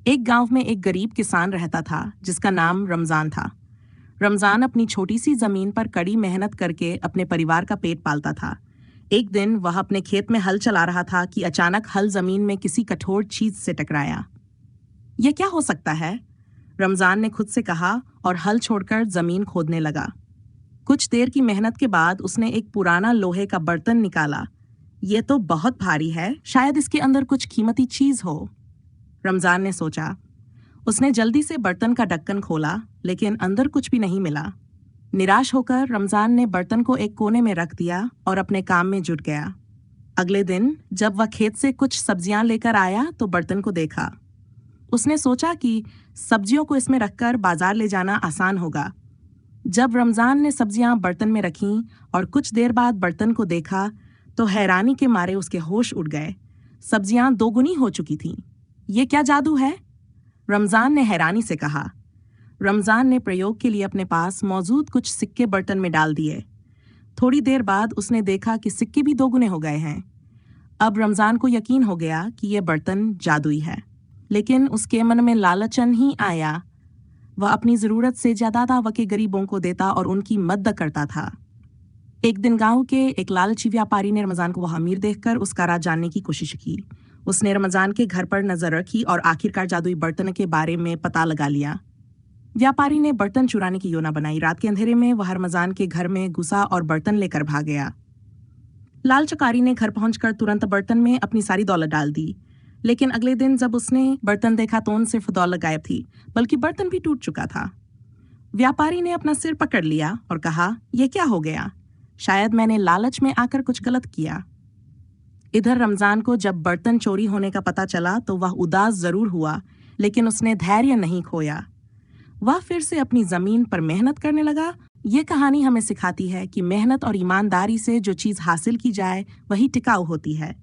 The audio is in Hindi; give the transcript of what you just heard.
एक गांव में एक गरीब किसान रहता था जिसका नाम रमजान था। रमजान अपनी छोटी सी जमीन पर कड़ी मेहनत करके अपने परिवार का पेट पालता था। एक दिन वह अपने खेत में हल चला रहा था कि अचानक हल जमीन में किसी कठोर चीज से टकराया। यह क्या हो सकता है? रमजान ने खुद से कहा और हल छोड़कर जमीन खोदने लगा। कुछ देर की मेहनत के बाद उसने एक पुराना लोहे का बर्तन निकाला। यह तो बहुत भारी है, शायद इसके अंदर कुछ कीमती चीज हो, रमजान ने सोचा। उसने जल्दी से बर्तन का ढक्कन खोला, लेकिन अंदर कुछ भी नहीं मिला। निराश होकर रमजान ने बर्तन को एक कोने में रख दिया और अपने काम में जुट गया। अगले दिन जब वह खेत से कुछ सब्जियां लेकर आया तो बर्तन को देखा। उसने सोचा कि सब्जियों को इसमें रखकर बाजार ले जाना आसान होगा। जब रमजान ने सब्जियां बर्तन में रखीं और कुछ देर बाद बर्तन को देखा तो हैरानी के मारे उसके होश उड़ गए। सब्जियां दोगुनी हो चुकी थीं। ये क्या जादू है? रमजान ने हैरानी से कहा। रमजान ने प्रयोग के लिए अपने पास मौजूद कुछ सिक्के बर्तन में डाल दिए। थोड़ी देर बाद उसने देखा कि सिक्के भी दोगुने हो गए हैं। अब रमजान को यकीन हो गया कि यह बर्तन जादुई है, लेकिन उसके मन में लालचन ही आया। वह अपनी जरूरत से ज्यादा दावा के गरीबों को देता और उनकी मदद करता था। एक दिन गांव के एक लालची व्यापारी ने रमजान को वह अमीर देखकर उसका राज जानने की कोशिश की। उसने रमजान के घर पर नजर रखी और आखिरकार जादुई बर्तन के बारे में पता लगा लिया। व्यापारी ने बर्तन चुराने की योजना बनाई। रात के अंधेरे में वह रमजान के घर में घुसा और बर्तन लेकर भाग गया। लालचकारी ने घर पहुंचकर तुरंत बर्तन में अपनी सारी दौलत डाल दी, लेकिन अगले दिन जब उसने बर्तन देखा तो उन सिर्फ दौलत गायब थी, बल्कि बर्तन भी टूट चुका था। व्यापारी ने अपना सिर पकड़ लिया और कहा, यह क्या हो गया? शायद मैंने लालच में आकर कुछ गलत किया। इधर रमजान को जब बर्तन चोरी होने का पता चला तो वह उदास जरूर हुआ, लेकिन उसने धैर्य नहीं खोया। वह फिर से अपनी जमीन पर मेहनत करने लगा। ये कहानी हमें सिखाती है कि मेहनत और ईमानदारी से जो चीज हासिल की जाए वही टिकाऊ होती है।